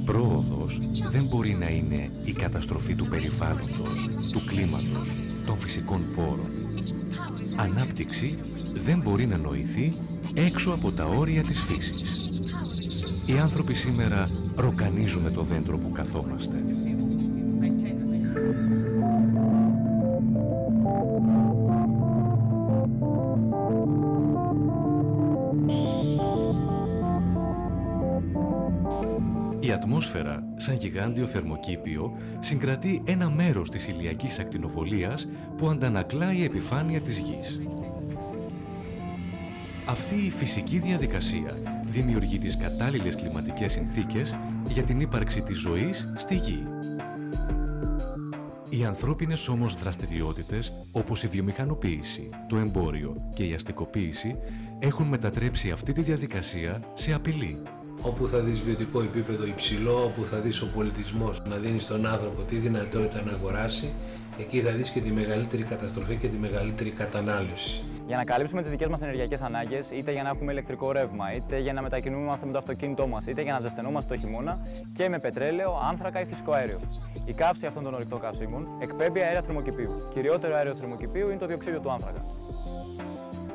Πρόοδος δεν μπορεί να είναι η καταστροφή του περιβάλλοντος, του κλίματος, των φυσικών πόρων. Ανάπτυξη δεν μπορεί να νοηθεί έξω από τα όρια της φύσης. Οι άνθρωποι σήμερα ροκανίζουμε το δέντρο που καθόμαστε. Η ατμόσφαιρα, σαν γιγάντιο θερμοκήπιο, συγκρατεί ένα μέρος της ηλιακής ακτινοβολίας που αντανακλά η επιφάνεια της Γης. Αυτή η φυσική διαδικασία δημιουργεί τις κατάλληλες κλιματικές συνθήκες για την ύπαρξη της ζωής στη Γη. Οι ανθρώπινες όμως δραστηριότητες, όπως η βιομηχανοποίηση, το εμπόριο και η αστικοποίηση, έχουν μετατρέψει αυτή τη διαδικασία σε απειλή. Όπου θα δεις βιωτικό επίπεδο υψηλό, όπου θα δεις ο πολιτισμός να δίνει στον άνθρωπο τη δυνατότητα να αγοράσει, εκεί θα δεις και τη μεγαλύτερη καταστροφή και τη μεγαλύτερη κατανάλωση. Για να καλύψουμε τις δικές μας ενεργειακές ανάγκες, είτε για να έχουμε ηλεκτρικό ρεύμα, είτε για να μετακινούμαστε με το αυτοκίνητό μας, είτε για να ζεσθενόμαστε το χειμώνα και με πετρέλαιο, άνθρακα ή φυσικό αέριο. Η καύση αυτών των ορυκτών καυσίμων εκπέμπει αέρια θερμοκηπίου. Κυριότερο αέριο θερμοκηπίου είναι το διοξείδιο του άνθρακα.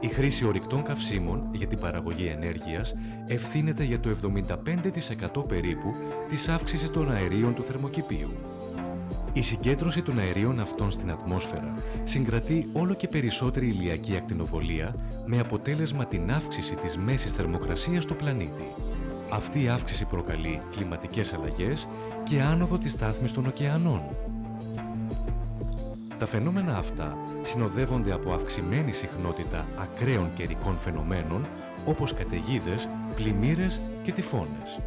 Η χρήση ορυκτών καυσίμων για την παραγωγή ενέργειας ευθύνεται για το 75% περίπου της αύξησης των αερίων του θερμοκηπίου. Η συγκέντρωση των αερίων αυτών στην ατμόσφαιρα συγκρατεί όλο και περισσότερη ηλιακή ακτινοβολία με αποτέλεσμα την αύξηση της μέσης θερμοκρασίας του πλανήτη. Αυτή η αύξηση προκαλεί κλιματικές αλλαγές και άνοδο της στάθμης των ωκεανών. Τα φαινόμενα αυτά συνοδεύονται από αυξημένη συχνότητα ακραίων καιρικών φαινομένων όπως καταιγίδες, πλημμύρες και τυφώνες.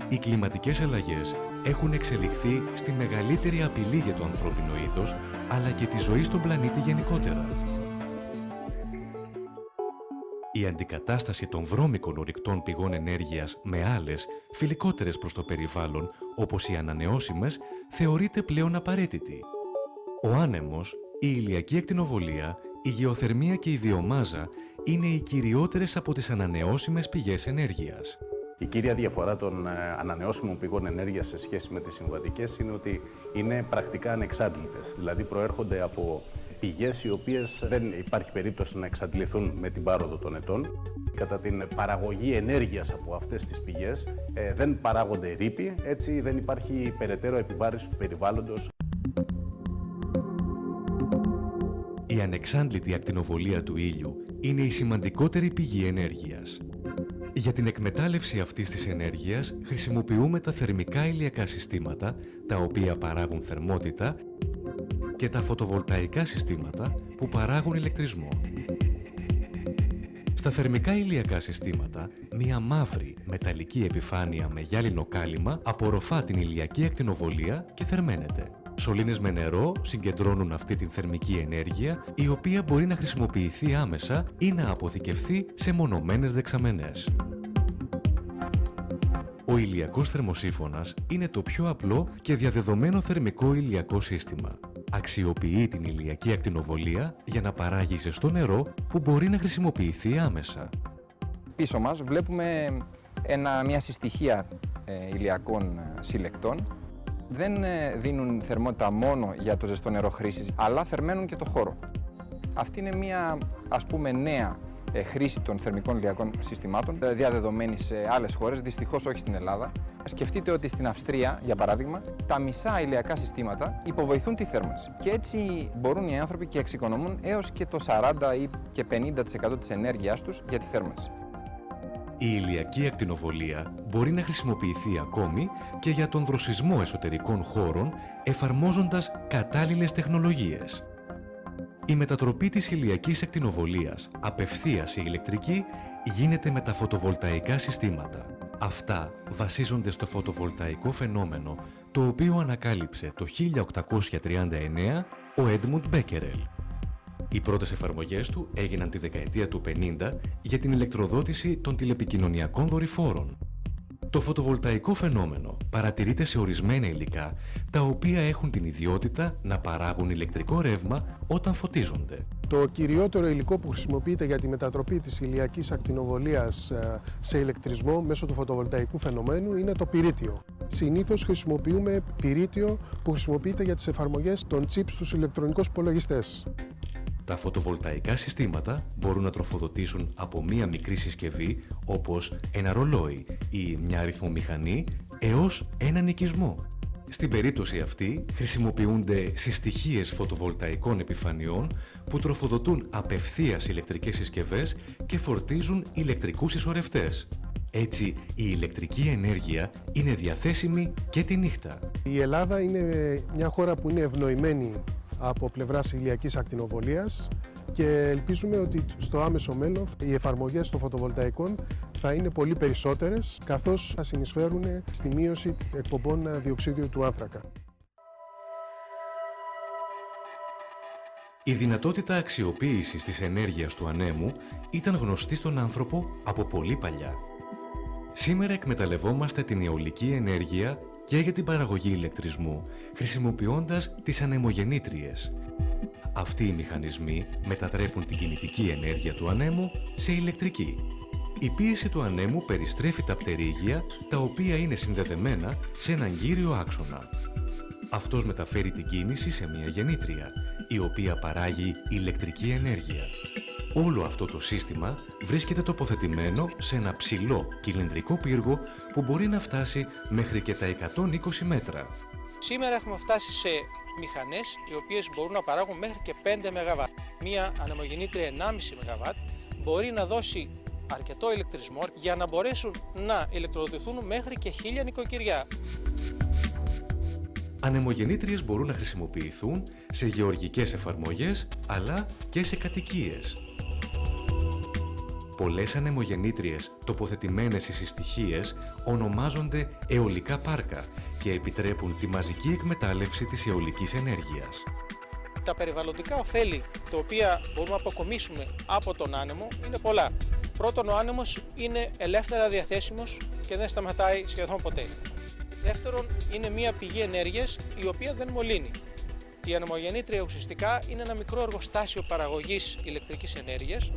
Οι κλιματικές αλλαγές έχουν εξελιχθεί στη μεγαλύτερη απειλή για το ανθρώπινο είδος, αλλά και τη ζωή στον πλανήτη γενικότερα. Η αντικατάσταση των βρώμικων ορυκτών πηγών ενέργειας με άλλες, φιλικότερες προς το περιβάλλον, όπως οι ανανεώσιμες, θεωρείται πλέον απαραίτητη. Ο άνεμος, η ηλιακή ακτινοβολία, η γεωθερμία και η βιομάζα είναι οι κυριότερες από τις ανανεώσιμες πηγές ενέργειας. Η κύρια διαφορά των ανανεώσιμων πηγών ενέργειας σε σχέση με τις συμβατικές είναι ότι είναι πρακτικά ανεξάντλητες. Δηλαδή προέρχονται από πηγές οι οποίες δεν υπάρχει περίπτωση να εξαντληθούν με την πάροδο των ετών. Κατά την παραγωγή ενέργειας από αυτές τις πηγές δεν παράγονται ρήποι, έτσι δεν υπάρχει περαιτέρω επιβάρυνση του περιβάλλοντος. Η ανεξάντλητη ακτινοβολία του ήλιου είναι η σημαντικότερη πηγή ενέργειας. Για την εκμετάλλευση αυτής της ενέργειας χρησιμοποιούμε τα θερμικά ηλιακά συστήματα, τα οποία παράγουν θερμότητα, και τα φωτοβολταϊκά συστήματα που παράγουν ηλεκτρισμό. Στα θερμικά ηλιακά συστήματα, μία μαύρη μεταλλική επιφάνεια με γυάλινο κάλυμα απορροφά την ηλιακή ακτινοβολία και θερμαίνεται. Σωλήνες με νερό συγκεντρώνουν αυτή την θερμική ενέργεια, η οποία μπορεί να χρησιμοποιηθεί άμεσα ή να αποθηκευθεί σε μονωμένες δεξαμενές. Ο ηλιακός θερμοσύφωνας είναι το πιο απλό και διαδεδομένο θερμικό ηλιακό σύστημα. Αξιοποιεί την ηλιακή ακτινοβολία για να παράγει ζεστό νερό που μπορεί να χρησιμοποιηθεί άμεσα. Πίσω μας βλέπουμε μια συστοιχεία ηλιακών συλλεκτών. Δεν δίνουν θερμότητα μόνο για το ζεστό νερό χρήσης, αλλά θερμαίνουν και το χώρο. Αυτή είναι μια, ας πούμε, νέα χρήση των θερμικών ηλιακών συστημάτων, διαδεδομένη σε άλλες χώρες, δυστυχώς όχι στην Ελλάδα. Σκεφτείτε ότι στην Αυστρία, για παράδειγμα, τα μισά ηλιακά συστήματα υποβοηθούν τη θέρμανση. Και έτσι μπορούν οι άνθρωποι και εξοικονομούν έως και το 40 ή και 50% της ενέργειάς τους για τη θέρμανση. Η ηλιακή ακτινοβολία μπορεί να χρησιμοποιηθεί ακόμη και για τον δροσισμό εσωτερικών χώρων, εφαρμόζοντας κατάλληλες τεχνολογίες. Η μετατροπή της ηλιακής ακτινοβολίας απευθείας σε ηλεκτρική γίνεται με τα φωτοβολταϊκά συστήματα. Αυτά βασίζονται στο φωτοβολταϊκό φαινόμενο, το οποίο ανακάλυψε το 1839 ο Έντμουντ Μπέκερελ. Οι πρώτες εφαρμογές του έγιναν τη δεκαετία του 50 για την ηλεκτροδότηση των τηλεπικοινωνιακών δορυφόρων. Το φωτοβολταϊκό φαινόμενο παρατηρείται σε ορισμένα υλικά, τα οποία έχουν την ιδιότητα να παράγουν ηλεκτρικό ρεύμα όταν φωτίζονται. Το κυριότερο υλικό που χρησιμοποιείται για τη μετατροπή της ηλιακής ακτινοβολίας σε ηλεκτρισμό μέσω του φωτοβολταϊκού φαινομένου είναι το πυρίτιο. Συνήθως χρησιμοποιούμε πυρίτιο που χρησιμοποιείται για τις εφαρμογές των chips στους ηλεκτρονικούς υπολογιστές. Τα φωτοβολταϊκά συστήματα μπορούν να τροφοδοτήσουν από μία μικρή συσκευή, όπως ένα ρολόι ή μια αριθμομηχανή, έως έναν οικισμό. Στην περίπτωση αυτή χρησιμοποιούνται συστοιχίες φωτοβολταϊκών επιφανειών που τροφοδοτούν απευθείας ηλεκτρικές συσκευές και φορτίζουν ηλεκτρικούς συσσωρευτές. Έτσι, η ηλεκτρική ενέργεια είναι διαθέσιμη και τη νύχτα. Η Ελλάδα είναι μια χώρα που είναι ευνοημένη από πλευράς ηλιακής ακτινοβολίας και ελπίζουμε ότι στο άμεσο μέλλον οι εφαρμογές των φωτοβολταϊκών θα είναι πολύ περισσότερες, καθώς θα συνεισφέρουν στη μείωση εκπομπών διοξίδιου του άνθρακα. Η δυνατότητα αξιοποίησης της ενέργειας του ανέμου ήταν γνωστή στον άνθρωπο από πολύ παλιά. Σήμερα εκμεταλλευόμαστε την αιωλική ενέργεια και για την παραγωγή ηλεκτρισμού, χρησιμοποιώντας τις ανεμογεννήτριες. Αυτοί οι μηχανισμοί μετατρέπουν την κινητική ενέργεια του ανέμου σε ηλεκτρική. Η πίεση του ανέμου περιστρέφει τα πτερίγια, τα οποία είναι συνδεδεμένα σε έναν κύριο άξονα. Αυτός μεταφέρει την κίνηση σε μια γεννήτρια, η οποία παράγει ηλεκτρική ενέργεια. Όλο αυτό το σύστημα βρίσκεται τοποθετημένο σε ένα ψηλό κυλινδρικό πύργο που μπορεί να φτάσει μέχρι και τα 120 μέτρα. Σήμερα έχουμε φτάσει σε μηχανές οι οποίες μπορούν να παράγουν μέχρι και 5 ΜΒ. Μία ανεμογεννήτρια 1,5 ΜΒ μπορεί να δώσει αρκετό ηλεκτρισμό για να μπορέσουν να ηλεκτροδοτηθούν μέχρι και 1.000 νοικοκυριά. Ανεμογεννήτριες μπορούν να χρησιμοποιηθούν σε γεωργικές εφαρμογές αλλά και σε κατοικίες. Πολλές ανεμογεννήτριες τοποθετημένες σε συστοιχίες ονομάζονται αιωλικά πάρκα και επιτρέπουν τη μαζική εκμετάλλευση της αιωλικής ενέργειας. Τα περιβαλλοντικά ωφέλη τα οποία μπορούμε να αποκομίσουμε από τον άνεμο είναι πολλά. Πρώτον, ο άνεμος είναι ελεύθερα διαθέσιμος και δεν σταματάει σχεδόν ποτέ. Δεύτερον, είναι μια πηγή ενέργειας η οποία δεν μολύνει. Η ανεμογεννήτρια ουσιαστικά είναι ένα μικρό εργοστάσιο παραγωγής ηλεκτρικής ενέργειας,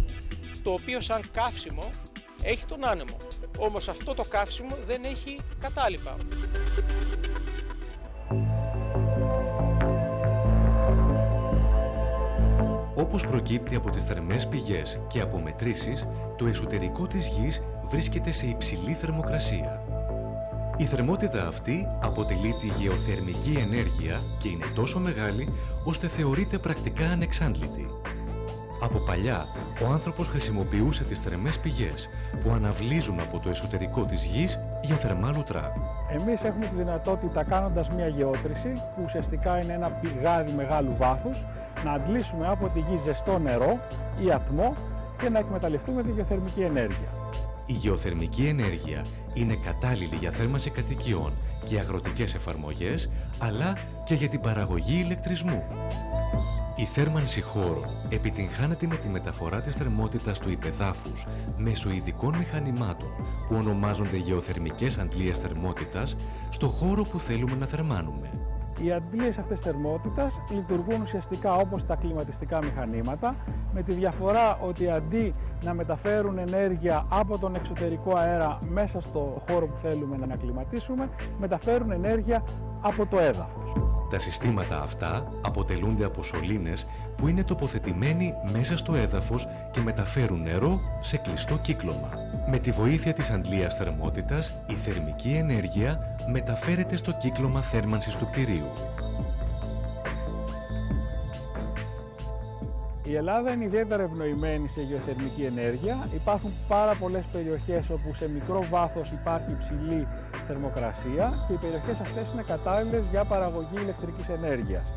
το οποίο σαν καύσιμο έχει τον άνεμο. Όμως αυτό το καύσιμο δεν έχει κατάλοιπα. Όπως προκύπτει από τις θερμές πηγές και από μετρήσεις, το εσωτερικό της γης βρίσκεται σε υψηλή θερμοκρασία. Η θερμότητα αυτή αποτελεί τη γεωθερμική ενέργεια και είναι τόσο μεγάλη ώστε θεωρείται πρακτικά ανεξάντλητη. Από παλιά, ο άνθρωπος χρησιμοποιούσε τις θερμές πηγές που αναβλύζουν από το εσωτερικό της γης για θερμά λουτρά. Εμείς έχουμε τη δυνατότητα, κάνοντας μια γεώτρηση, που ουσιαστικά είναι ένα πηγάδι μεγάλου βάθους, να αντλήσουμε από τη γη ζεστό νερό ή ατμό και να εκμεταλλευτούμε τη γεωθερμική ενέργεια. Η γεωθερμική ενέργεια είναι κατάλληλη για θέρμανση κατοικιών και αγροτικές εφαρμογές, αλλά και για την παραγωγή ηλεκτρισμού. Η θέρμανση χώρων επιτυγχάνεται με τη μεταφορά της θερμότητας του υπεδάφους μέσω ειδικών μηχανημάτων που ονομάζονται γεωθερμικές αντλίες θερμότητας στο χώρο που θέλουμε να θερμάνουμε. Οι αντλίες αυτές θερμότητας λειτουργούν ουσιαστικά όπως τα κλιματιστικά μηχανήματα, με τη διαφορά ότι αντί να μεταφέρουν ενέργεια από τον εξωτερικό αέρα μέσα στο χώρο που θέλουμε να ανακλιματίσουμε, μεταφέρουν ενέργεια από το έδαφος. Τα συστήματα αυτά αποτελούνται από σωλήνες που είναι τοποθετημένοι μέσα στο έδαφος και μεταφέρουν νερό σε κλειστό κύκλωμα. Με τη βοήθεια της αντλίας θερμότητας, η θερμική ενέργεια μεταφέρεται στο κύκλωμα θέρμανσης του κτηρίου. Η Ελλάδα είναι ιδιαίτερα ευνοημένη σε γεωθερμική ενέργεια. Υπάρχουν πάρα πολλές περιοχές όπου σε μικρό βάθος υπάρχει υψηλή θερμοκρασία και οι περιοχές αυτές είναι κατάλληλες για παραγωγή ηλεκτρικής ενέργειας.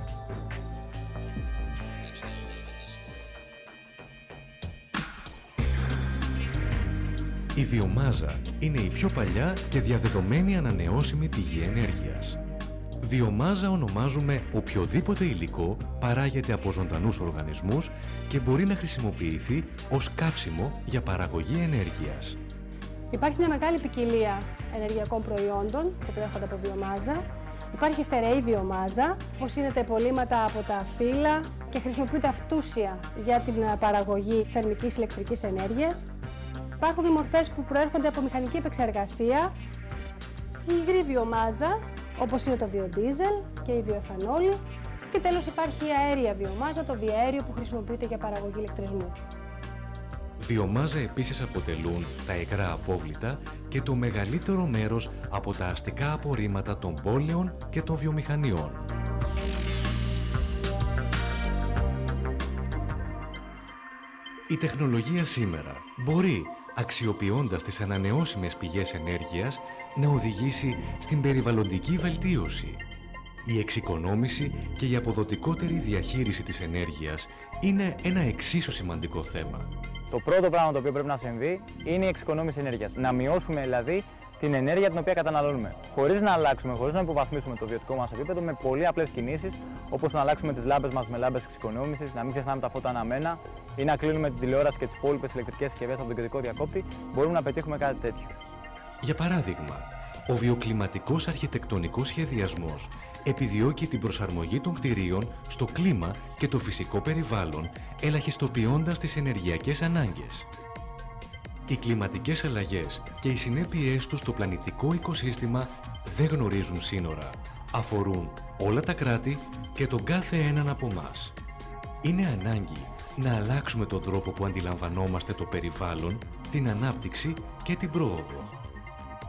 Η βιομάζα είναι η πιο παλιά και διαδεδομένη ανανεώσιμη πηγή ενέργειας. Βιομάζα ονομάζουμε οποιοδήποτε υλικό παράγεται από ζωντανούς οργανισμούς και μπορεί να χρησιμοποιηθεί ως καύσιμο για παραγωγή ενέργειας. Υπάρχει μια μεγάλη ποικιλία ενεργειακών προϊόντων που προέρχονται από βιομάζα. Υπάρχει στερεή βιομάζα, όπως είναι τα υπολείμματα από τα φύλλα και χρησιμοποιείται αυτούσια για την παραγωγή θερμικής ηλεκτρικής ενέργειας. Υπάρχουν οι μορφές που προέρχονται από μηχανική επεξεργασία, η υγρή βιομάζα, όπως είναι το βιοντίζελ και η βιοεθανόλη, και τέλος υπάρχει η αέρια βιομάζα, το βιαέριο που χρησιμοποιείται για παραγωγή ηλεκτρισμού. Βιομάζα επίσης αποτελούν τα υγρά απόβλητα και το μεγαλύτερο μέρος από τα αστικά απορρίμματα των πόλεων και των βιομηχανιών. Η τεχνολογία σήμερα μπορεί, αξιοποιώντας τις ανανεώσιμες πηγές ενέργειας, να οδηγήσει στην περιβαλλοντική βελτίωση. Η εξοικονόμηση και η αποδοτικότερη διαχείριση της ενέργειας είναι ένα εξίσου σημαντικό θέμα. Το πρώτο πράγμα το οποίο πρέπει να συμβεί είναι η εξοικονόμηση ενέργειας. Να μειώσουμε δηλαδή την ενέργεια την οποία καταναλώνουμε. Χωρίς να αλλάξουμε, χωρίς να υποβαθμίσουμε το βιωτικό μας επίπεδο, με πολύ απλές κινήσεις, όπως να αλλάξουμε τις λάμπες μας με λάμπες εξοικονόμησης, να μην ξεχνάμε τα φώτα αναμένα ή να κλείνουμε την τηλεόραση και τις υπόλοιπες ηλεκτρικές συσκευές από τον κεντρικό διακόπτη, μπορούμε να πετύχουμε κάτι τέτοιο. Για παράδειγμα, ο βιοκλιματικός αρχιτεκτονικός σχεδιασμός επιδιώκει την προσαρμογή των κτηρίων στο κλίμα και το φυσικό περιβάλλον, ελαχιστοποιώντας τις ενεργειακές ανάγκες. Οι κλιματικές αλλαγές και οι συνέπειές τους στο πλανητικό οικοσύστημα δεν γνωρίζουν σύνορα. Αφορούν όλα τα κράτη και τον κάθε έναν από εμάς. Είναι ανάγκη να αλλάξουμε τον τρόπο που αντιλαμβανόμαστε το περιβάλλον, την ανάπτυξη και την πρόοδο.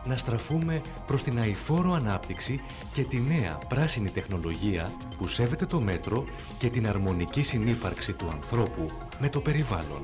Να στραφούμε προς την αειφόρο ανάπτυξη και τη νέα πράσινη τεχνολογία που σέβεται το μέτρο και την αρμονική συνύπαρξη του ανθρώπου με το περιβάλλον.